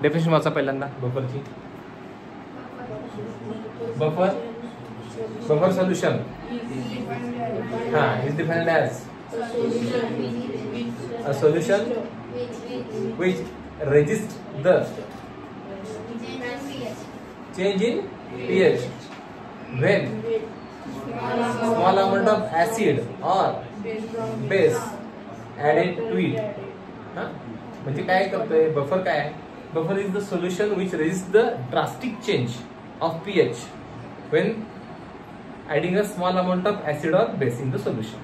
Definition वाचा पहिल्यांदा बफरची. Buffer solution is defined as a solution which resists the change in pH when small amount of acid or base added to it. म्हणजे काय करतोय buffer? काय buffer is the solution which resists the drastic change of pH when adding a small amount of acid or base in the solution.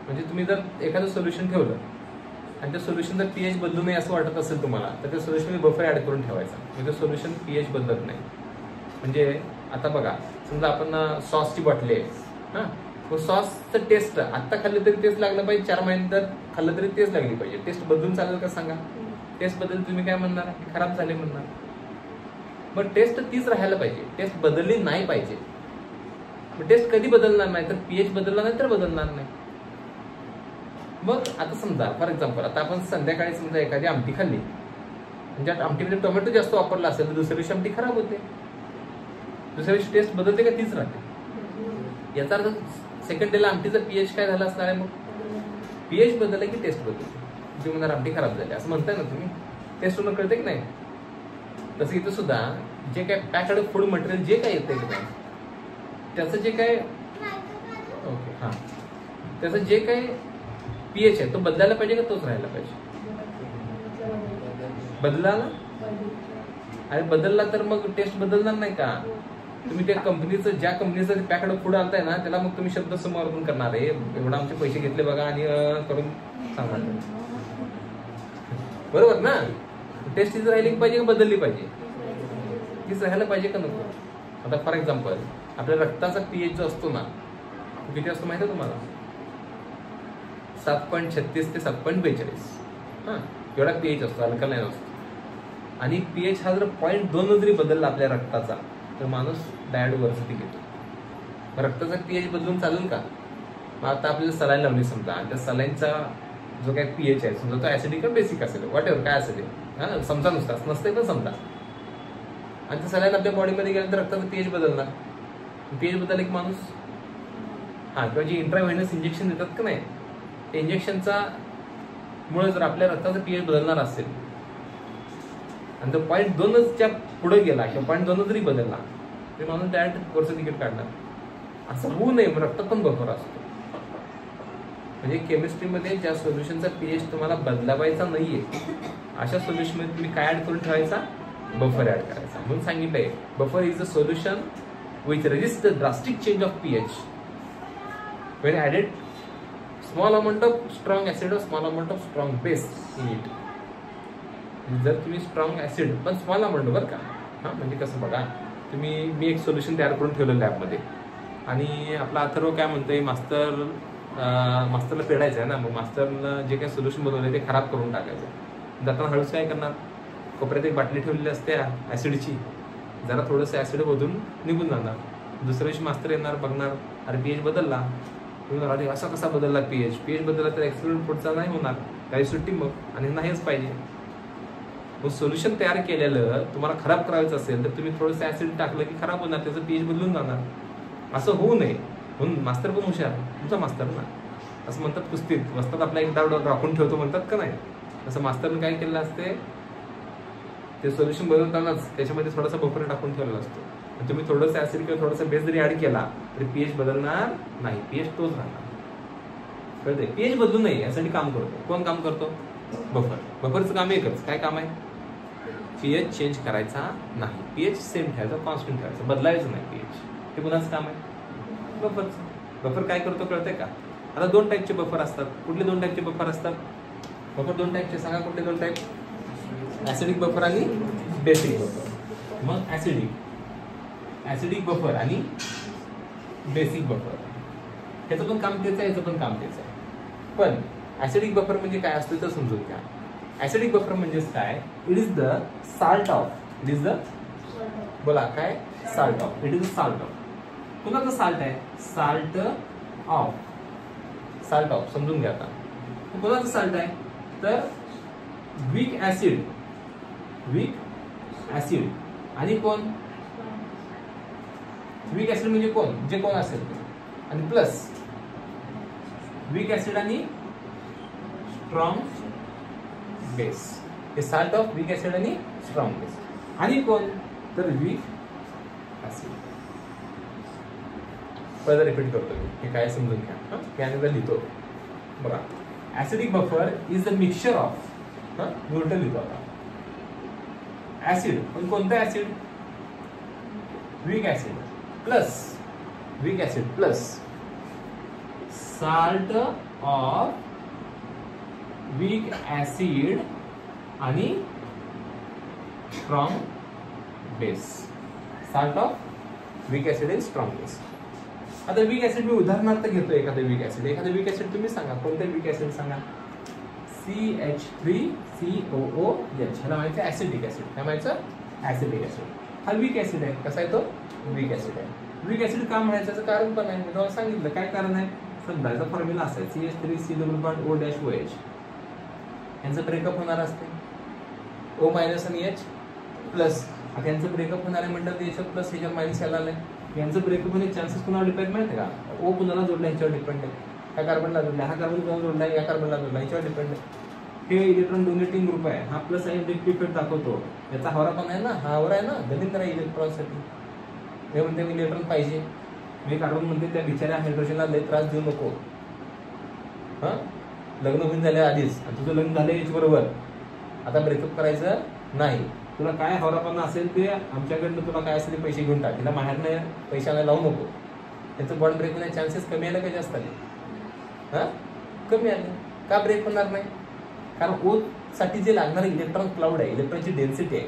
म्हणजे तुम्ही जर एखादं solution ठेवलं आणि त्या सोल्युशन जर पीएच बदलू नये असं वाटत असेल तुम्हाला, तर त्या सोल्युशन बफर ऍड करून ठेवायचा. म्हणजे सोल्युशन पीएच बदलत नाही. म्हणजे आता बघा, समजा आपण सॉसची बाटली आहे, तो सॉसचं टेस्ट आता खाल्लं तरी टेस्ट लागलं पाहिजे, 4 महिन्यानंतर खाल्लं तरी टेस्ट लागली पाहिजे. टेस्ट बदलून चालेल का सांगा? टेस्ट बदल तुम्ही काय म्हणणार? खराब झाले म्हणणार. मग टेस्ट तीच राहायला पाहिजे, टेस्ट बदलली नाही पाहिजे. मग टेस्ट कधी बदलणार नाही? तर पीएच बदलला नाही तर बदलणार नाही. मग आता समजा फॉर एक्झाम्पल, आता आपण संध्याकाळी समजा एखादी आमटी खाल्ली, म्हणजे आमटीमध्ये टोमॅटो जास्त वापरला असेल तर दुसऱ्या दिवशी आमटी खराब होते. दुसऱ्या दिवशी टेस्ट बदलते का तीच राहते? याचा अर्थ सेकंड डेला आमटीचा पीएच काय झाला असणार आहे? मग पीएच बदलला की टेस्ट बदलते. तुम्ही म्हणणार आमटी खराब झाली असं म्हणताय ना तुम्ही, टेस्ट होणं कळते की नाही? तसं इथं सुद्धा जे काय पॅक्ड फूड मटेरियल जे काय येते की नाही, त्याचं जे काय त्याचं जे काय पीएच आहे तो बदलायला पाहिजे का तोच राहायला पाहिजे? बदलाला. आणि बदलला तर मग टेस्ट बदलणार नाही का? तुम्ही त्या कंपनीचं, ज्या कंपनीचं पॅक्ड फूड आणताय ना, त्याला मग तुम्ही शब्द समर्थन करणार आहे, एवढा आमचे पैसे घेतले बघा आणि करून सांगणार. बरोबर ना? टेस्ट तीच राहिली पाहिजे का बदलली पाहिजे? तीच राहायला पाहिजे का नको? आता फॉर एक्झाम्पल, आपल्या रक्ताचा पीएच जो असतो ना, किती असतो माहिती आहे तुम्हाला? 7.36 ते 7.42. एवढा पीएच असतो, अल्कलाइन असतो. आणि पीएच हा जर 0.2 जरी बदलला आपल्या रक्ताचा तर माणूस डायबिटीजवरती घेतो. रक्ताचा पीएच बदलून चालेल का? मग आता आपल्याला सलाईन लावली समजा, आणि त्या सलाईनचा जो काय पीएच आहे समजा तो ऍसिडिक का बेसिक असेल, वॉट एव्हर काय असेल, समजा नुसताच नसते पण समजा, आणि ते सलाईन आपल्या बॉडीमध्ये गेल्यानंतर रक्ताचा पीएच बदलणार. पीएच बदलला की माणूस किंवा जे इंट्राव्हेनस इंजेक्शन देतात का नाही, इंजेक्शनचा मुळे जर आपल्या रक्ताचा पीएच बदलणार असेल आणि तो 0.2च्या पुढे गेला किंवा 0.2 जरी बदलला तरी माणूस डायरेक्ट वरचं तिकीट काढणार. असं होऊ नये. रक्तात पण बफर असतो. म्हणजे केमिस्ट्रीमध्ये ज्या सोल्युशनचा पीएच तुम्हाला बदलावायचा नाहीये अशा सोल्युशन मध्ये तुम्ही काय ऍड करून ठेवायचा? बफर ऍड करायचा. म्हणून सांगितलंय buffer is a solution which resist the drastic change of pH when added small amount of strong acid or small amount of strong base in it. जर तुम्ही स्ट्रॉंग ऍसिड पण small amount बरं का, म्हणजे कसं बघा, मी एक सोल्युशन तयार करून ठेवलं लॅबमध्ये आणि आपला अथर्व काय म्हणतोय, मास्तरला फेडायचं आहे ना, मग मास्तरनं जे काही सोल्युशन बनवलंय ते खराब करून टाकायचं. जाताना हळूच काय करणार, कोपऱ्यात एक बाटली ठेवलेली असते ऍसिडची, जरा थोडंसं ऍसिड मधून निघून जाणार. दुसऱ्या दिवशी मास्तर येणार, बघणार, अरे पीएच बदलला. अरे असा कसा बदलला पीएच बदलला तर एक्सपेरिमेंट पुढचा नाही होणार, काही सुट्टी मग, आणि नाहीच पाहिजे. मग सोल्युशन तयार केलेलं तुम्हाला खराब करायचं असेल तर तुम्ही थोडंसं ऍसिड टाकलं की खराब होणार, त्याचं पीएच बदलून जाणार. असं होऊ नये म्हणून मास्तर पण हुशार, तुमचा मास्तर ना, असं म्हणतात कुस्तीत, वस्तात आपला एक डाव राखून ठेवतो म्हणतात का नाही, तसं मास्तरने काय केलेलं असते, ते सोल्युशन बनवतानाच त्याच्यामध्ये थोडासा बफर टाकून ठेवलेला असतो. तुम्ही थोडंसं ऍसिड किंवा थोडासा बेस जरी ऍड केला तरी पीएच बदलणार नाही, पीएच तोच राहणार. कळते? पीएच बदलू नये यासाठी काम करतो. कोण काम करतो? बफर. बफरचं काम एकच, काय काम आहे? पीएच चेंज करायचा नाही, पीएच सेम ठेवायचा, कॉन्स्टंट ठेवायचा, बदलायचं नाही पीएच. हे कुणाचं काम आहे? बफरचं. बफर काय करतो कळतंय का? आता 2 टाईपचे बफर असतात. कुठले 2 टाईपचे बफर असतात? बफर 2 टाईपचे सांगा, कुठले 2 टाईप? ऍसिडिक बफर आणि बेसिक बफर. मग ऍसिडिक बफर आणि बेसिक बफर, ह्याचं पण काम तेच आहे, ह्याचं पण काम तेच आहे. पण ऍसिडिक बफर म्हणजे काय असतं तर समजून घ्या. ऍसिडिक बफर म्हणजेच काय? It is the salt of, it is the, बोला काय? Salt of. It is the salt of. कोणाचं साल्ट आहे? Salt of. साल्ट ऑफ समजून घ्या. आता कोणाचं साल्ट आहे? तर वीक ऍसिड वीक ऍसिड आणि कोण वीक ऍसिड म्हणजे कोण जे कोण असेल ते आणि प्लस वीक ऍसिड आणि स्ट्रॉंग बेस हे साल्ट ऑफ वीक ऍसिड आणि स्ट्रॉंग बेस आणि कोण तर वीक ऍसिड. परत रिपीट करतो हे काय समजून घ्या. त्यानंतर लिहितो बघा. Acidic buffer is the mixture of neutral लिहितो आता ऍसिड पण कोणतं acid weak acid plus salt of weak acid आणि strong base salt of weak acid आणि स्ट्रॉंग बेस. आता वीक ऍसिड मी उदाहरणार्थ घेतो एखादं वीक ऍसिड तुम्ही सांगा कोणतं वीक ऍसिड सांगा. CH3COOH ह्याला म्हणायचं ऍसिडिक ऍसिड. काय म्हणायचं ऍसिडिक ऍसिड. हा वीक ऍसिड आहे. कसा आहे तो वीक ऍसिड आहे. वीक ऍसिड का म्हणायचं कारण पण आहे मी तुम्हाला सांगितलं काय कारण आहे. समजा याचा फॉर्म्युला असा आहे CH3COOH यांचं ब्रेकअप होणार असते O मायनस आणि H प्लस. आता यांचं ब्रेकअप होणार आहे म्हणतात H प्लस ह्याच्यावर मायनस यायला आलंय. यांचं ब्रेकअप होण्याचे चान्सेस कुणावर डिपेंड माहिती आहे का. O कुणाला जोडला ह्याच्यावर डिपेंड आहे. ह्या कार्बनला जोडला हा कार्बन कुणाला जोडला या कार्बनला जोडला ह्याच्यावर डिपेंड आहे. हे इलेक्ट्रॉन डोनेटिंग ग्रुप आहे. हा प्लस आहे इफेक्ट दाखवतो. याचा हवरा पण आहे ना हा हवरा आहे ना दलिंद्र आहे इलेक्ट्रॉनसाठी. हे म्हणते इलेक्ट्रॉन पाहिजे मी कार्बन म्हणते त्या बिचाऱ्या हायड्रोजनला लय त्रास देऊ नको. लग्न होऊन झालं आधीच आणि तुझं लग्न झालं H बरोबर आता ब्रेकअप करायचं नाही. तुला काय हवरापणा असेल ते आमच्याकडनं तुला काय असेल ते पैसे घेऊन टाक. तिला बाहेरनं पैसे आणायला लावू नको. त्याचं बॉन्ड ब्रेक होण्याचे चान्सेस कमी आले का जास्त आले कमी आले. का ब्रेक होणार नाही कारण O साठी जे लागणारं इलेक्ट्रॉन क्लाउड आहे इलेक्ट्रॉनची डेन्सिटी आहे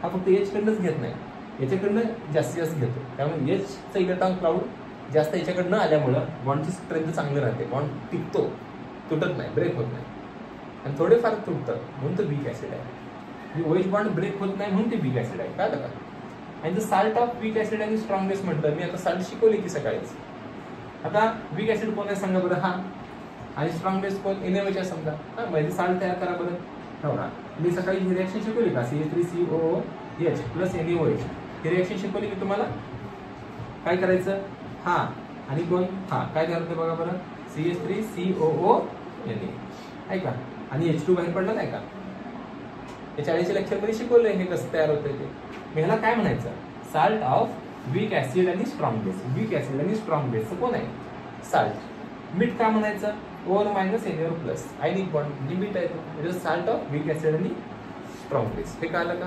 हा फक्त H कडनंच घेत नाही याच्याकडनं जास्तीत जास्त घेतो. त्यामुळे H चा इलेक्ट्रॉन क्लाउड जास्त याच्याकडनं आल्यामुळं बॉन्डची स्ट्रेंथ चांगली राहते. बॉन्ड टिकतो तुटत नाही ब्रेक होत नाही आणि थोडेफार तुटतं म्हणून तो वीक ऍसिड आहे. OH बॉन्ड ब्रेक होत नाही म्हणून ते वीक ऍसिड आहे. कळलं का. आणि जर साल्ट ऑफ वीक ऍसिड आणि स्ट्रॉंग बेस म्हटलं मी आता साल्ट शिकवली की सकाळीच. आता वीक ऍसिड कोण आहे सांगा बरं हा आणि स्ट्रॉंग बेस कोण NaOH आहे समजा. म्हणजे साल्ट तयार करा बरं. हो ना मी सकाळी ही रिएक्शन शिकवली का CH3COOH प्लस NaOH ही रिएक्शन शिकवली की तुम्हाला काय करायचं हा आणि कोण हा काय तयार होतं बघा बरं CH3COONA आहे का आणि H2 बाहेर पडला नाही का. हे 40 लेक्चर मध्ये शिकवलंय हे कसं तयार होतं ते. ह्याला काय म्हणायचं साल्ट ऑफ वीक ऍसिड आणि स्ट्रॉंग बेस. वीक ऍसिड आणि स्ट्रॉंग बेस कोण आहे साल्ट. मीठ का म्हणायचं O minus NaO plus ionic bond म्हणजे मीठ आहे तो साल्ट ऑफ वीक ऍसिड आणि स्ट्रॉंग बेस. हे कळलं का.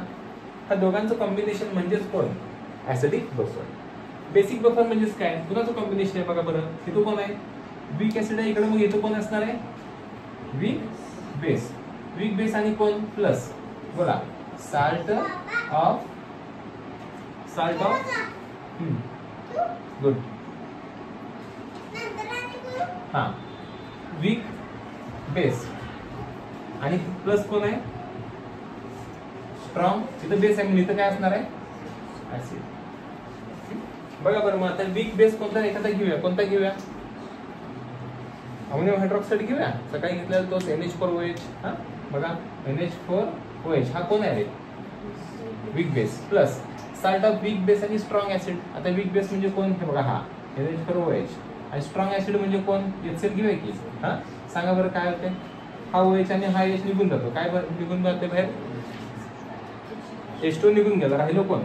हा दोघांचं कॉम्बिनेशन म्हणजेच कोण ऍसिडिक बफर. बेसिक बफर म्हणजेच काय कुणाचं कॉम्बिनेशन आहे बघा बरं. हे तो कोण आहे वीक ऍसिड आहे इकडे मग येतो कोण असणार आहे वीक बेस आणि कोण प्लस बोला साल्ट ऑफ गुड हा वीक बेस आणि प्लस कोण आहे स्ट्रॉंग. तिथं बेस आहे इथं काय असणार आहे ऍसिड. बघा बरं मग आता वीक बेस कोणता एखादा घेऊया कोणता घेऊया अमोनियम हायड्रॉक्साईड घेऊया. सकाळी घेतलेला तोच NH4OH. हा बघा NH4OH हा कोण आहे weak base plus salt of weak base आणि स्ट्रॉंग ऍसिड. आता वीक बेस म्हणजे कोण हे बघा हा NH4OH आणि स्ट्रॉंग ऍसिड म्हणजे कोण HCl घेऊया की. हा सांगा बरं काय होते हा OH आणि हा H निघून जातो. काय निघून जाते बाहेर H2 निघून गेला राहिलो कोण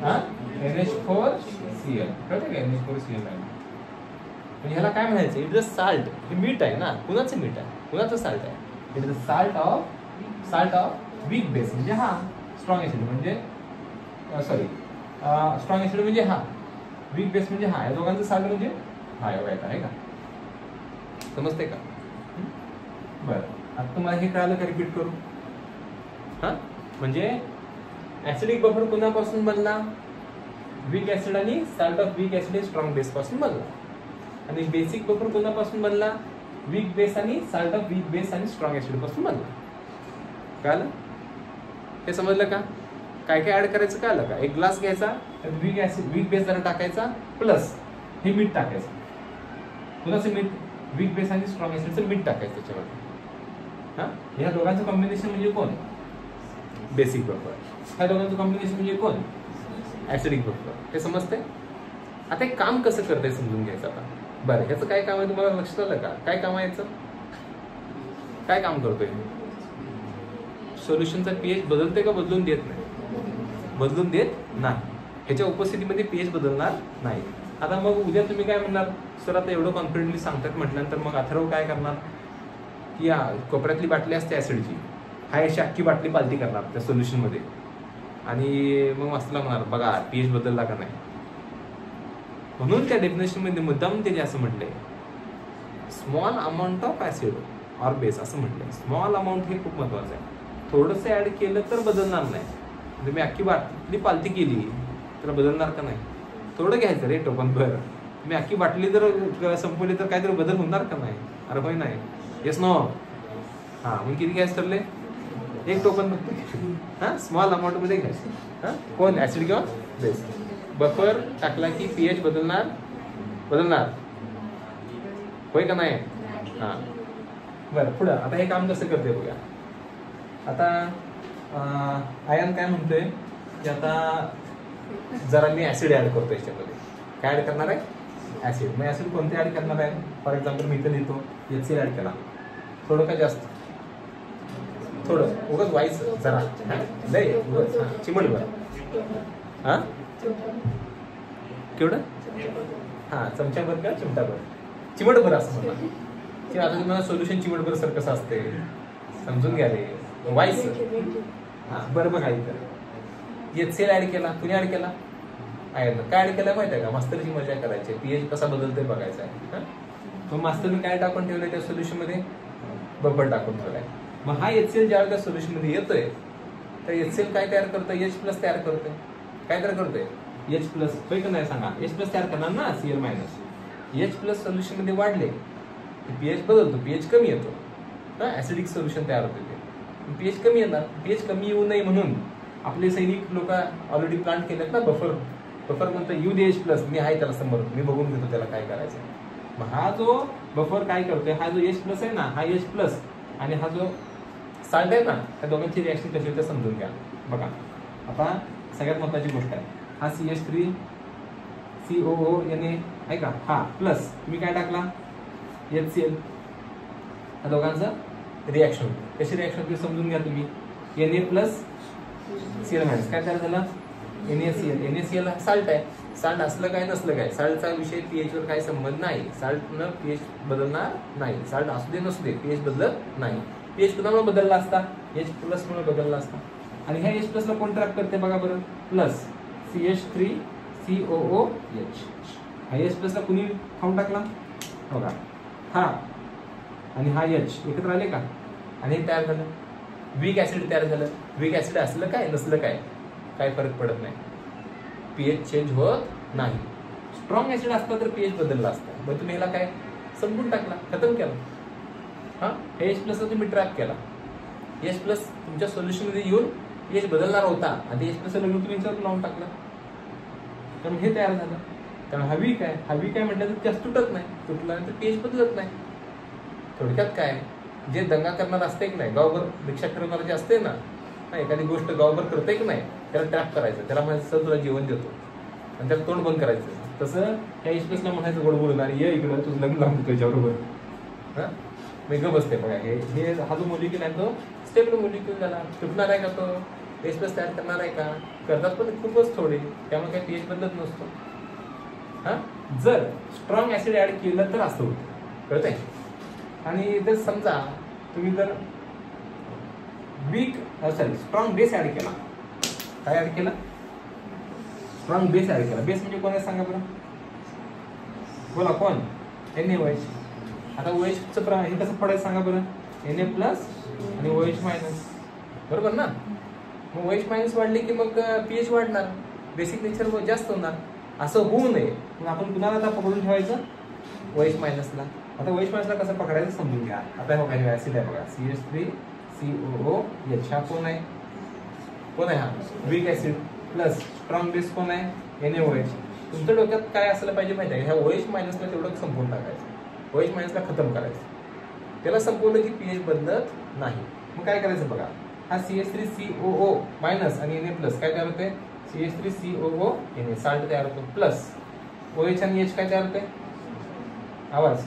हा NH4Cl. कळतं का NH4Cl आहे म्हणजे ह्याला काय म्हणायचं इट इज अ साल्ट. हे मीठ आहे ना कुणाचं मीठ आहे कुणाचं साल्ट आहे it is a salt of weak base म्हणजे हा स्ट्रॉंग ऍसिड म्हणजे सॉरी स्ट्रॉंग ऍसिड म्हणजे हा वीक बेस म्हणजे हा या दोघांचं साल्ट म्हणजे हा एवढा येत आहे का समजते का. बरं आता तुम्हाला हे कळालं का रिपीट करू. हा म्हणजे ऍसिडिक बफर कुणापासून बनला वीक ऍसिड आणि salt of weak acid strong base पासून बनला. आणि बेसिक बफर कोणापासून बनला वीक बेस आणि साल्ट ऑफ वीक बेस आणि स्ट्रॉंग ऍसिड पासून बनला. कळलं हे समजलं का. काय काय ऍड करायचं कळलं का. एक ग्लास घ्यायचा त्यात वीक बेस जरा टाकायचा प्लस हे मीठ टाकायचं. कुणाचं मीठ वीक बेस आणि स्ट्रॉंग ऍसिडचं मीठ टाकायचं त्याच्यावर. हा या दोघांचं कॉम्बिनेशन म्हणजे कोण बेसिक बफर. ह्या दोघांचं कॉम्बिनेशन म्हणजे कोण? Acidic buffer. हे समजतंय? आता एक काम कसं करतंय समजून घ्यायचं आता. बरं, ह्याचं काय काम आहे तुम्हाला लक्षात आलं का? काय काम आहे याचं? काय काम करतोय? सोल्युशनचा पीएच बदलते का बदलून देत नाही? बदलून देत नाही. ह्याच्या उपस्थितीमध्ये पीएच बदलणार नाही. आता मग उद्या तुम्ही काय म्हणणार, सर आता एवढं कॉन्फिडेंटली सांगतात म्हटल्यानंतर मग अथर्व काय करणार की या कोपऱ्यातली बाटली असते ऍसिडची, हा अशी अख्खी बाटली पालती करणार त्या सोल्युशनमध्ये आणि मग मास्तरला म्हणणार बघा पीएच बदलला का नाही. म्हणून त्या डेफिनेशनमध्ये मुद्दाम त्याने असं म्हटलंय small amount of acid or base असं म्हटलंय. स्मॉल अमाऊंट हे खूप महत्वाचं आहे. थोडंसं ऍड केलं तर बदलणार नाही. तुम्ही अख्खी बाटली पालती केली तर बदलणार का नाही? थोडं घ्यायचं रे टोपण भर. तुम्ही अख्खी बाटली जर संपवली तर काहीतरी बदल होणार का नाही? अरे होय नाही. Yes no. हा मग किती घ्यायचं ठरले? एक टोपण हा स्मॉल अमाऊंट मध्ये घ्यायचं. हा कोण? ऍसिड किंवा बेस. बफर टाकला की पीएच बदलणार होय का नाही? हा बरं पुढं आता हे काम कसं करते बघा. आता आयन काय म्हणतोय की आता जरा मी ऍसिड ऍड करतो याच्यामध्ये. काय ऍड करणार आहे? ऍसिड. मग ऍसिड कोणते ऍड करणार आहे? फॉर एक्झाम्पल मी इथं लिहितो HCl ऍड केला. थोडं का जास्त? थोडं उगाच व्हायचं जरा लय उगाच चिमटभर. हा केवढं? हा चमच्याभर का चिमटाभर? चिमटभर असं म्हणा की आता तुम्हाला सोल्युशन चिमटभर सर कसं असते समजून घ्या रे. व्हायचं. हा बरं बघा इथं HCl ऍड केला. कुणी ऍड केला? आयन. काय ऍड केलं माहिती आहे का? मास्तरची मजा करायची. पीएच कसा बदलतोय बघायचा आहे. मग मास्तरने काय टाकून ठेवलंय त्या सोल्युशन मध्ये? बफर टाकून ठेवलाय. मग हा HCl ज्यावेळेस त्या सोल्युशन मध्ये येतोय तर HCl काय तयार करतोय? H+ तयार करतोय. काय तयार करतोय? H+ होय का नाही सांगा? H+ तयार करणार ना Cl-. H+ सोल्युशन मध्ये वाढले पीएच बदलतो. पीएच कमी येतो. ऍसिडिक सोल्युशन तयार होते ते. पीएच कमी येणार. पीएच कमी येऊ नये म्हणून आपले सैनिक लोक ऑलरेडी प्लांट केलेत ना बफर. बफर म्हणतो येऊ दे H+. मी आहे त्याला समोर. मी बघून घेतो त्याला काय करायचं. मग हा जो बफर काय करतोय? हा जो H+ आहे ना हा H+ आणि हा जो साल्ट आहे ना त्या दोघांची रिॲक्शन कशी होते समजून घ्या. बघा आता सगळ्यात महत्वाची गोष्ट आहे. हा CH3 COO Na आहे का? हा प्लस तुम्ही काय टाकला? HCl. या दोघांचं रिॲक्शन होते. कशी रिॲक्शन होती समजून घ्या तुम्ही. Na+ Cl- काय तयार झालं? NaCl. NaCl हा साल्ट आहे. साल्ट असलं काय नसलं काय साल्टचा विषय पीएच वर काही संबंध नाही. साल्टनं पीएच बदलणार नाही. साल्ट असू दे नसू दे पीएच बदलत नाही. पीएच कुणामुळे बदलला असता? H+ मुळे बदलला असता. आणि ह्या H+ ला कोण ट्रॅप करते बघा बरं? Plus CH3 COOH. हा H+ ला कुणी खाऊन टाकला बघा. हा आणि हा H एकत्र आले का? आणि हे तयार झालं वीक ऍसिड तयार झालं. वीक ऍसिड असलं काय नसलं काय फरक पडत नाही. पीएच चेंज होत नाही. स्ट्रॉंग ऍसिड असतं तर पीएच बदलला असतं. मग तुम्ही ह्याला काय संपून टाकला, खतम केला. हा H+ तुम्ही ट्रॅप केला. H+ तुमच्या सोल्युशन मध्ये येऊन पीएच बदलणार होता आणि H+ लगून तुम्ही याच्यावर लावून टाकला. तर हे तयार झालं. कारण हा वीक आहे म्हटलं तर जास्त तुटत नाही. तुटल्यानंतर पीएच बदलत नाही. थोडक्यात काय जे दंगा करणार असते की नाही गावभर रिक्षा ठरवणार जे असते ना एखादी गोष्ट गावभर करते की नाही त्याला ट्रॅप करायचं. त्याला म्हणायचं तुला जेवण देतो आणि त्याला तोंड बंद करायचं. तसं त्या H+ला म्हणायचं गोड बोलणार ये इकडं तुझं लग्न लावून देतो याच्याबरोबर. मी ग बसते बघा. हे हा जो मोलिक्यूल आहे तो स्टेबल मोलिक्यूल झाला. तुटणार आहे का तो? H+ तयार करणार आहे का? करतात पण खूपच थोडे. त्यामुळे काही पीएच बदलत नसतो. हा जर स्ट्रॉंग ऍसिड ऍड केलं तर असं होतं. कळतंय? आणि जर समजा तुम्ही जर स्ट्रॉंग बेस ऍड केला. काय ऍड केला? स्ट्रॉंग बेस ऍड केला. बेस म्हणजे कोण आहे सांगा बरं? बोला कोण? NaOH. आता OH हे कसं पडायचं सांगा बरं? Na+ आणि OH- बरोबर ना? मग OH- वाढले की मग पीएच वाढणार. बेसिक नेचर जास्त होणार. असं होऊ नये मग आपण कुणाला आता पकडून ठेवायचं? OH- आता OH- ला कसं पकडायचं समजून घ्या. आता हे बघा ऍसिड आहे बघा CH3 COOH. हा कोण आहे? हा weak acid plus strong base कोण आहे? NaOH. तुमच्या डोक्यात काय असलं पाहिजे माहिती आहे? ह्या OH- ला तेवढं संपवून टाकायचं. OH- ला खतम करायचं. त्याला संपवलं की पीएच बदलत नाही. मग काय करायचं बघा. हा CH3COO मायनस आणि Na प्लस काय तयार होते CH3COO Na साल्ट तयार होतो प्लस OH आणि H काय तयार होते आवाज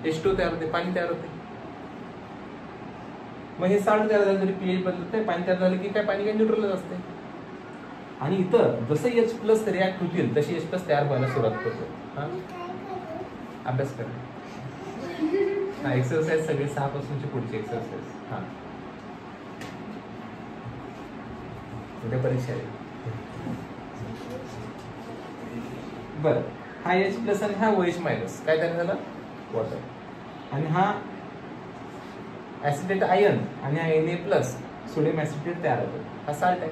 H2 तयार होते पाणी तयार होते. मग हे साल्ट तयार झालं तरी pH बदलते पाणी तयार झालं की काय पाणी काय न्यूट्रलच असते. आणि इथं जसं H प्लस रिॲक्ट होतील तशी H प्लस तयार व्हायला सुरुवात करतो. हा अभ्यास करा. हा एक्सरसाइज सगळे 6 पासूनची पुढची एक्सरसाइज. हा उद्या परीक्षा आहे. बर हा H प्लस आणि हा OH मायनस काय तयार झालं वॉटर. आणि हा ऍसिटेट आयन आणि हा Na प्लस सोडियम ऍसिटेट तयार होतो. हा साल्ट आहे.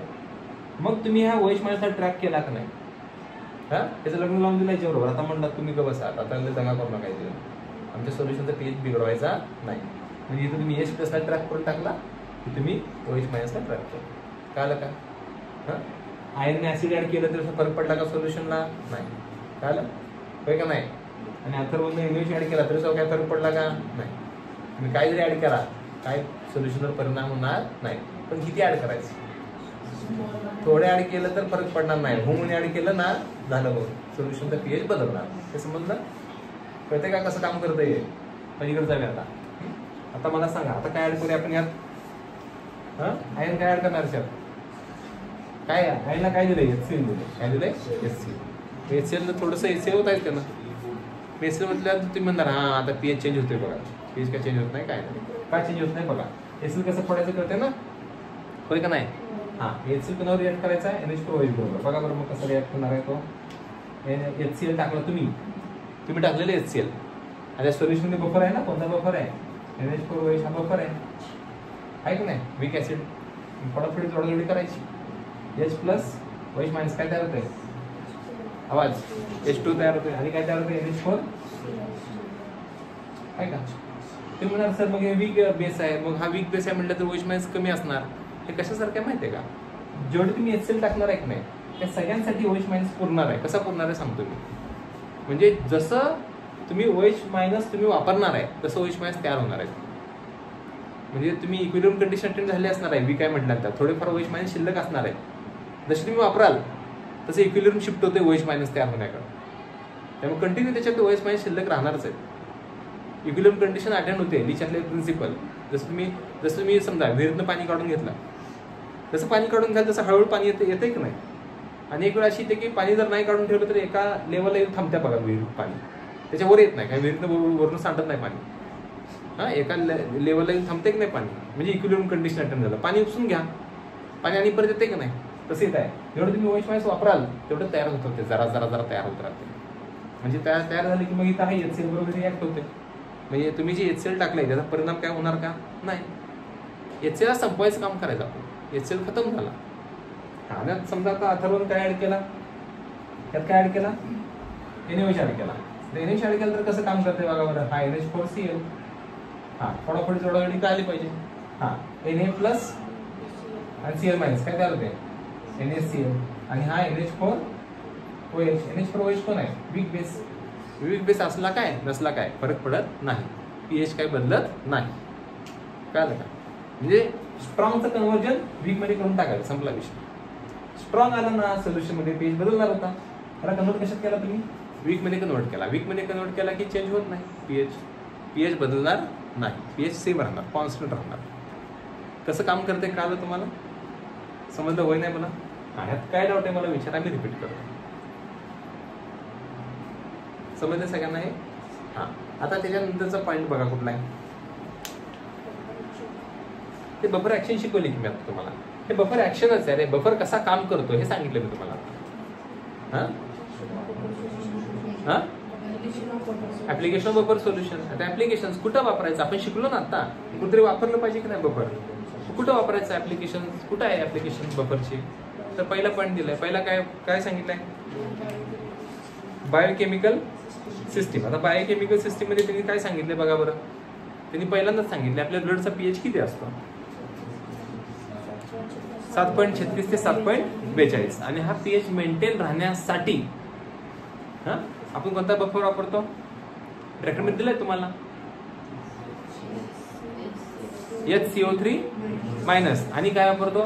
मग तुम्ही हा OH मायनसचा ट्रॅक केला का नाही. हा त्याचं लग्न लावून दिलं याच्याबरोबर. आता म्हणलं तुम्ही गप बसा आता दंगा करू नका इथे. आमच्या सोल्युशनचा pH बिघडवायचा नाही. म्हणजे इथं तुम्ही H प्लसला ट्रॅक करून टाकला की तुम्ही OH मायनसला ट्रॅक केला. कळलं का. हा आयनने ऍसिड ऍड केलं तर फरक पडला का सोल्युशनला नाही. कळलं होय का नाही. आणि अथर्वने NaOH ऍड केला तरी काय फरक पडला का नाही. तुम्ही काय जरी ऍड करा काय सोल्युशनवर परिणाम होणार नाही. पण किती ऍड करायचं थोडे ऍड केलं तर फरक पडणार नाही. म्हणून ऍड केलं ना झालं बघ सोल्युशनचा pH बदलणार. हे समजलं कळतंय का कसं काम करतं हे. पलीकडे जाऊया आता. आता मला सांगा आता काय ऍड करूया आपण यात. हा आयन काय ऍड करणार याच्यात काय आयनला काय दिलंय HCl दिलंय. काय दिलंय HCl थोडंसं HCl होत आहे त्यांना. HCl म्हटल्यावर तुम्ही म्हणणार हा आता pH चेंज होतोय बघा. pH काय चेंज होत नाही काय नाही. काय चेंज होत नाही बघा. HCl कसं पडायचं कळतंय ना होय का नाही. हा HCl कोणावर रिॲक्ट करायचा आहे NH4OH बरोबर. बघा बरं मग कसं रिॲक्ट होणार आहे तो. HCl टाकला तुम्ही टाकलेले HCl आणि सोल्युशन मध्ये बफर आहे ना. कोणता बफर आहे NH4OH हा बफर आहे की नाही. वीक ऍसिड फटाफट जोडाजोडी करायची. H प्लस OH मायनस काय तयार होतंय आवाज H2 तयार होतोय आणि काय तयार होतंय NH4 आहे का. ते म्हणणार सर मग हे वीक बेस आहे. मग हा वीक बेस आहे म्हटलं तर OH मायनस कमी असणार. हे कशासारखं आहे माहितीये का जेवढे तुम्ही HCl टाकणार आहे की नाही त्या सगळ्यांसाठी OH मायनस पुरणार आहे. कसा पुरणार आहे सांगतो मी. म्हणजे जसं तुम्ही OH मायनस तुम्ही वापरणार आहे तसं OH मायनस तयार होणार आहे. म्हणजे तुम्ही इक्विलिब्रियम कंडिशन अटेंड झाली असणार आहे. वी काय म्हटल्यानंतर थोडेफार OH मायनस शिल्लक असणार आहे. जसे तुम्ही वापराल तसं इक्विलिब्रियम शिफ्ट होते OH मायनस तयार होण्याकडे. त्यामुळे कंटिन्यू त्याच्यात OH मायनस शिल्लक राहणारच आहे. इक्विलिब्रियम कंडिशन अटेंड होते. लिचॅटले प्रिन्सिपल जसं तुम्ही समजा विहिरीतनं पाणी काढून घेतलं जसं पाणी काढून घ्याल तसं हळूहळू पाणी येते की नाही. आणि एक वेळ अशी येते की पाणी जर नाही काढून ठेवलं तर एका लेवलला येऊन थांबत्या बघा विहिरीत पाणी. त्याच्यावर येत नाही काय विहिरीतनं वरून सांडत नाही पाणी. हा एका लेवलला येऊन थांबते की नाही पाणी म्हणजे इक्विलिब्रियम कंडिशन अटेंड झालं. पाणी उपसून घ्या पाणी आणि परत येते की नाही तसं येत आहे. जेवढं तुम्ही OH मायनस वापराल तेवढं तयार होत होते. जरा तयार होत राहते. म्हणजे तयार झाले की मग इथं आहे HCl बरोबर रिॲक्ट होते. म्हणजे तुम्ही जे HCl टाकलंय त्याचा परिणाम काय होणार का नाही. HCl संपवायचं काम करायचं आपण. HCl खतम झाला. आणि समजा आता अथर्वने काय ऍड केला त्यात काय ऍड केला NaOH ऍड केला. NaOH ऍड केलं तर कसं काम करते बघा बरं. हा NH4Cl हा थोडा जोडाजोडी काय आली पाहिजे. हा Na प्लस आणि Cl मायनस काय तयार होते NaCl आणि हा NH4OH. NH4OH कोण आहे वीक बेस. वीक बेस असला काय नसला काय फरक पडत नाही. pH काय बदलत नाही. कळलं का. म्हणजे स्ट्रॉंगचं कन्व्हर्जन वीक मध्ये करून टाकायचं संपला विषय. स्ट्रॉंग आला ना सोल्युशन मध्ये pH बदलणार होता. त्याला कन्वर्ट कशात केला तुम्ही वीक मध्ये कन्वर्ट केला. वीक मध्ये कन्वर्ट केला की चेंज होत नाही pH बदलणार नाही. pH सेम राहणार कॉन्स्टंट राहणार. कसं काम करते कळलं तुम्हाला समजलं होय नाही मला. ह्यात काय डाऊट आहे मला विचारा मी रिपीट करतो. समजलं सगळ्यांना हे. हा आता त्याच्यानंतरचा पॉईंट बघा कुठला आहे. ते बफर ऍक्शन शिकवली की मी आता तुम्हाला. हे बफर ऍक्शनच आहे रे. बफर कसा काम करतो हे सांगितलं मी तुम्हाला. Application buffer solution. आता ऍप्लिकेशन कुठं वापरायचं आपण शिकलो ना आता. कुठेतरी वापरलं पाहिजे की नाही बफर. कुठं वापरायचं ऍप्लिकेशन कुठं आहे ऍप्लिकेशन बफरची. तर पहिला पॉईंट दिलाय. पहिला काय सांगितलंय बायोकेमिकल सिस्टीम. आता बायोकेमिकल सिस्टीम मध्ये त्यांनी काय सांगितलंय बघा बरं. त्यांनी पहिल्यांदाच सांगितलं आपल्या ब्लडचा pH किती असतो 7.36 ते 7.42 आणि हा pH मेंटेन राहण्यासाठी आपण कोणता बफर वापरतो रेकमेंड दिलाय तुम्हाला HCO3 मायनस आणि काय वापरतो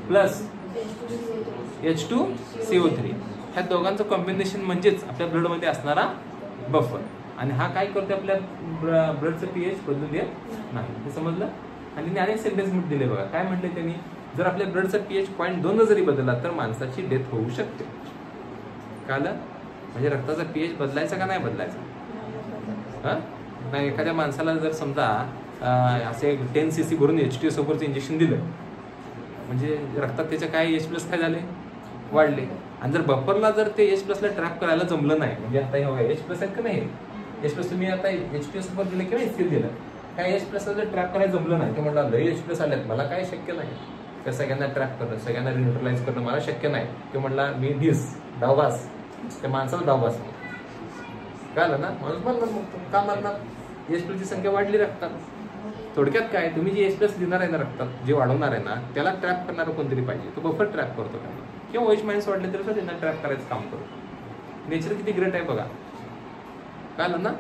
प्लस H2CO3. ह्या दोघांचं कॉम्बिनेशन म्हणजेच आपल्या ब्लडमध्ये असणारा बफर. आणि हा काय करतो आपल्या ब्लडचं पीएच बदलून देत नाही. हे समजलं. आणि त्यांनी अनेक सेंटेन्स दिले बघा. काय म्हटले त्यांनी, जर आपल्या ब्लडचा पीएच 0.2 जरी बदलला तर माणसाची डेथ होऊ शकते. कळलं? म्हणजे रक्ताचा पीएच बदलायचा का नाही बदलायचा? नाही, एखाद्या माणसाला जर समजा असे 10 cc भरून H2SO4चं इंजेक्शन दिलं म्हणजे रक्तात त्याच्या काय H+ काय झाले, वाढले. आणि जर बफरला जर ते H+ ला ट्रॅप करायला जमलं नाही, म्हणजे आता हे H+ आहेत का नाही, H+ तुम्ही आता H2SO4 दिलं किंवा HCl दिलं, काय H+ जर ट्रॅप करायला जमलं नाही, तर म्हटलं लय H+ आल्यात, मला काय शक्य नाही त्या सगळ्यांना ट्रॅप करणं, सगळ्यांना न्यूट्रलाइज करणं मला शक्य नाही, किंवा म्हटला मी डावबास, त्या माणसाला डावबास कळलं ना. माणूस मारणार, मग का मारणार? H+ ची संख्या वाढली रक्तात. थोडक्यात काय, तुम्ही जे H+ देणार आहे ना रक्तात, जे वाढवणार आहे ना, त्याला ट्रॅप करणारं कोणतरी पाहिजे. तो बफर ट्रॅप करतो का, किंवा OH- वाढले तरी त्यांना ट्रॅप करायचं काम करतो. नेचर किती ग्रेट आहे बघा. कळलं ना.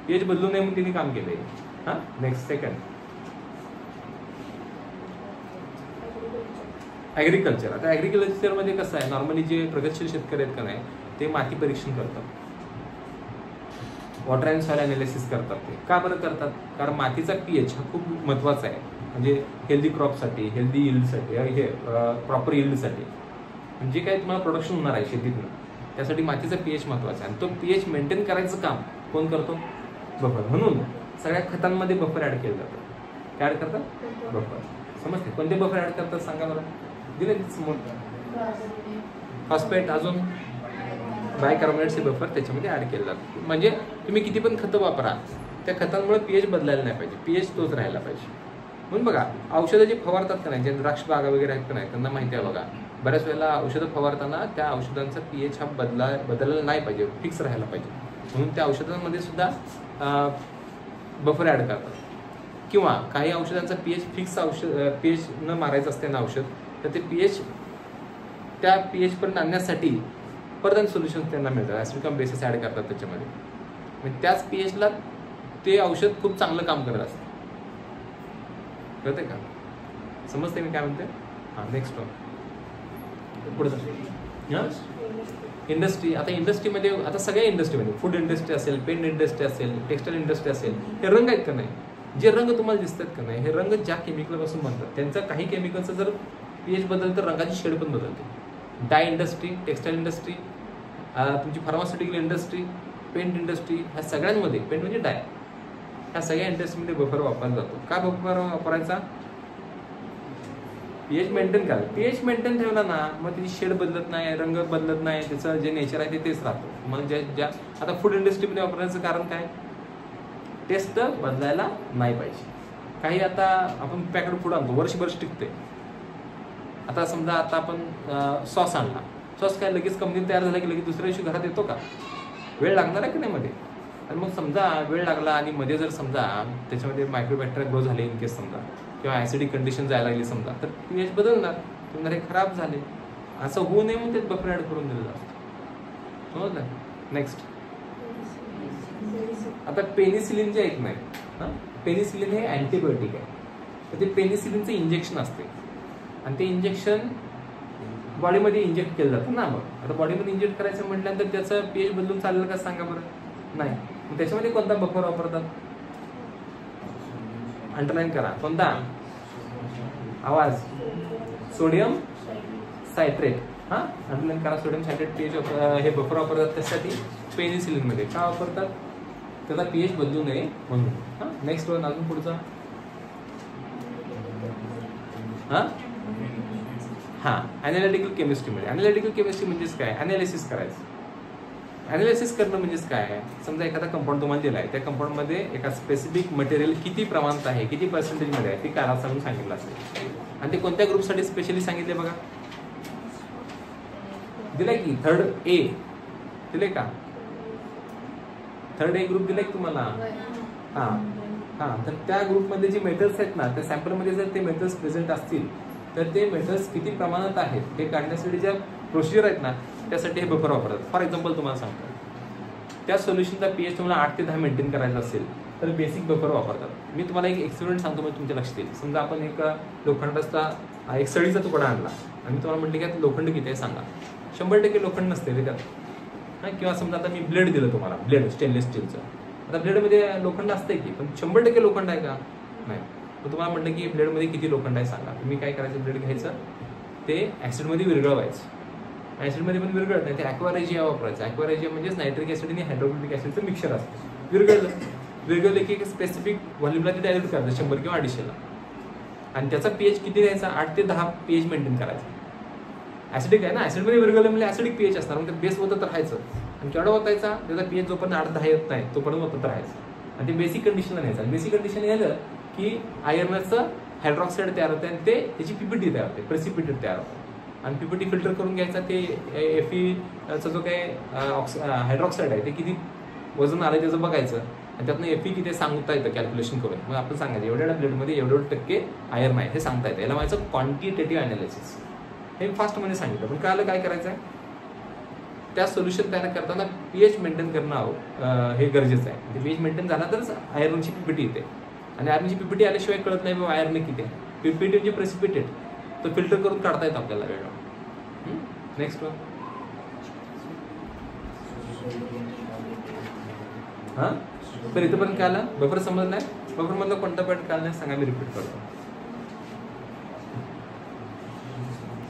पीएच बदलू नये म्हणून तिने काम केलंय. हा, नेक्स्ट सेकंड, ऍग्रिकल्चर. आता ऍग्रिकल्चर मध्ये कसं आहे, नॉर्मली जे प्रगतशील शेतकरी आहेत का नाही, ते माती परीक्षण करतात, वॉटर अँड सॉइल अनालिसिस करतात. ते का बरं करतात? कारण मातीचा पीएच हा खूप महत्वाचा आहे. म्हणजे हेल्दी क्रॉपसाठी, हेल्दी यील्डसाठी, हे प्रॉपर यील्डसाठी, म्हणजे काय तुम्हाला प्रोडक्शन होणार आहे शेतीतून, त्यासाठी मातीचा पीएच महत्वाचा आहे. आणि तो पीएच मेंटेन करायचं काम कोण करतो? बफर. म्हणून सगळ्या खतांमध्ये बफर ऍड केलं जातं. काय ऍड करतात? बफर. समजते? कोणते बफर ऍड करतात सांगा बरं. दिले समोर, फॉस्फेट, अजून बायकार्बोनेटचे बफर त्याच्यामध्ये ऍड केले जातात. म्हणजे तुम्ही किती पण खतं वापरा, त्या खतांमुळे पीएच बदलायला नाही पाहिजे, पीएच तोच राहायला पाहिजे. म्हणून बघा, औषधं जे फवारतात का नाही, जे द्राक्ष बागा वगैरे आहेत का नाही, त्यांना माहिती आहे बघा, बऱ्याच वेळेला औषधं फवारताना त्या औषधांचा पीएच हा बदलायला नाही पाहिजे, फिक्स राहायला पाहिजे. म्हणून त्या औषधांमध्ये सुद्धा बफर ऍड करतात. किंवा काही औषधांचा पीएच फिक्स पीएच न मारायचं असते ना औषध, तर ते पीएच त्या पीएच पर्यंत आणण्यासाठी परत सोल्युशन त्यांना मिळतात. ॲसिडिकम बेसिस ऍड करतात त्याच्यामध्ये. म्हणजे त्याच पीएचला ते औषध खूप चांगलं काम करत असतं. कळतंय का? समजते मी काय म्हणते? हां, नेक्स्ट पुढे इंडस्ट्री. आता इंडस्ट्रीमध्ये, आता सगळ्या इंडस्ट्रीमध्ये, फूड इंडस्ट्री असेल, पेंट इंडस्ट्री असेल, टेक्सटाईल इंडस्ट्री असेल, हे रंग आहेत का नाही, जे रंग तुम्हाला दिसतात का नाही, हे रंग ज्या केमिकलपासून बनतात, त्यांचं काही केमिकलचं जर पीएच बदललं तर रंगाची शेड पण बदलते. डाय इंडस्ट्री, टेक्सटाईल इंडस्ट्री, तुमची फार्मास्युटिकल इंडस्ट्री, पेंट इंडस्ट्री, ह्या सगळ्यांमध्ये, पेंट म्हणजे डाय, ह्या सगळ्या इंडस्ट्रीमध्ये बफर वापरला जातो. का बफर वापरायचा? पीएच मेंटेन करा. पीएच मेंटेन ठेवला ना, मग त्याची शेड बदलत नाही, रंग बदलत नाही, त्याचं जे नेचर आहे तेच राहतो. मग ज्या आता फूड इंडस्ट्रीमध्ये वापरायचं कारण काय? टेस्ट बदलायला नाही पाहिजे. काही आता आपण पॅकेट फूड आणतो, वर्षभर टिकते. आता समजा आता आपण सॉस आणला, सॉस काय लगेच कंपनीत तयार झाला की लगेच दुसऱ्या दिवशी घरात येतो का? वेळ लागणार आहे की नाही मध्ये? आणि मग समजा वेळ लागला आणि मध्ये जर समजा त्याच्यामध्ये मायक्रोबॅक्टेरिया ग्रो झाले इन केस समजा, किंवा ऍसिडिक कंडिशन जायला लागली समजा, तर पीएच बदलणार, तुम्हाला हे खराब झाले. असं होऊ नये म्हणून ते बफर ऍड करून दिलं जातं. समजलं? नेक्स्ट, आता पेनिसिलिन जे ऐक नाही, पेनिसिलिन हे अँटीबायोटिक आहे. तर ते पेनिसिलिनचं इंजेक्शन असते आणि ते इंजेक्शन बॉडीमध्ये इंजेक्ट केलं जातं ना. मग आता बॉडीमध्ये इंजेक्ट करायचं म्हटल्यानंतर त्याचं पीएच बदलून चालेल का सांगा बरं? नाही. मग त्याच्यामध्ये कोणता बफर वापरतात? अंडरलाईन करा. कोणता? आवाज, सोडियम सायट्रेट. हा, अंडरलाईन करा. सोडियम सायट्रेट पीएच हे बफर वापरतात. त्यासाठी पेनिसिलिन मध्ये का वापरतात? त्याचा पीएच बदलू नये म्हणून. हा, नेक्स्ट वन, अजून पुढचा. हा, अॅनालिटिकल केमिस्ट्रीमध्ये. अॅनालिटिकल केमिस्ट्री म्हणजेच काय? अॅनालिसिस करायचं. अॅनालिसिस करणं म्हणजेच काय? समजा एखादा कंपाऊंड तुम्हाला दिला आहे, त्या कंपाऊंडमध्ये एका स्पेसिफिक मटेरियल किती प्रमाणात आहे, किती पर्सेंटेजमध्ये आहे, ते काला सांगून सांगितलं असेल. आणि ते कोणत्या ग्रुपसाठी स्पेशली सांगितले बघा? दिलंय की थर्ड ए दिले का? थर्ड ए ग्रुप दिलाय की तुम्हाला? हा हा, तर त्या ग्रुपमध्ये जे मेटल्स आहेत ना, त्या सॅम्पलमध्ये जर ते मेटल्स प्रेझेंट असतील तर ते मेटल्स किती प्रमाणात आहेत हे काढण्यासाठी ज्या प्रोसिजर आहेत ना, त्यासाठी हे बफर वापरतात. फॉर एक्झाम्पल तुम्हाला सांगतो, त्या सोल्युशनचा पीएच तुम्हाला 8 ते 10 मेंटेन करायचा असेल तर बेसिक बफर वापरतात. मी तुम्हाला एक एक्सपेरिमेंट सांगतो, मग तुमच्या लक्षात येईल. समजा आपण एक लोखंडाचा एक सळीचा तुकडा आणला आणि मी तुम्हाला म्हटलं की आता लोखंड किती आहे सांगा. 100% लोखंड नसते रे त्यात. हां, किंवा समजा आता मी ब्लेड दिलं तुम्हाला, ब्लेड स्टेनलेस स्टीलचं. आता ब्लेडमध्ये लोखंड असतंय की, पण 100% लोखंड आहे का? नाही. मग तुम्हाला म्हटलं की ब्लेडमध्ये किती लोखंड आहे सांगा. तुम्ही काय करायचं, ब्लेड घ्यायचं, ते ॲसिडमध्ये विरघळवायचं. ॲसिडमध्ये पण विरघळत नाही, ते ॲक्वारेजिया वापरायचं. ॲक्वारेजिया म्हणजेच नायट्रिक ॲसिड आणि हायड्रोक्लोरिक ॲसिडचं मिक्सर असतं. विरघळलं की एक स्पेसिफिक व्हॉल्यूमला ते डायल्यूट करायचं 100 किंवा 250ला. आणि त्याचा pH किती द्यायचा, 8 ते 10 pH मेंटेन करायचा. ॲसिडिक आहे ना, ॲसिडमध्ये विरघळलं म्हणजे ॲसिडिक pH असणार, मग ते बेस होतच राहायचं. आणि केवढा होतायचा, त्याचा pH जोपर्यंत 8-10 येत नाही तोपर्यंत होतच राहायचं. आणि ते बेसिक कंडिशनला न्यायचं. बेसिक कंडिशन यायला की आयर्नचं हायड्रॉक्साईड तयार होते आणि ते त्याची पीपीटी तयार होते, प्रेसिपिटेट तयार होते. आणि पीपीटी फिल्टर करून घ्यायचा. ते Fe जो काय हायड्रॉक्साईड आहे ते किती वजन आलंय त्याचं बघायचं आणि त्यातनं Fe किती सांगता येतं कॅल्क्युलेशन करून. मग आपण सांगायचं एवढ्या प्लेटमध्ये एवढं टक्के आयर्न आहे हे सांगता येतं. याला म्हणायचं क्वांटिटेटिव्ह अनालिसिस. हे फास्टमध्ये सांगितलं. पण काय काय करायचं आहे, त्या सोल्युशन तयार करताना pH मेंटेन करणं हे गरजेचं आहे. ते pH मेंटेन झाला तरच आयर्नची पीपीटी येते. आणि आयर्नची पीपीटी आल्याशिवाय कळत नाही बाबा आयर्न किती आहे. पीपीटी म्हणजे प्रेसिपिटेट, तो फिल्टर करून काढता येतं आपल्याला वेळ. Next one. हां, तर इथं पण काय आलं, बफर समजलं नाही. बफर मधलं कोणता पॉईंट काय नाही सांगा, मी रिपीट करतो.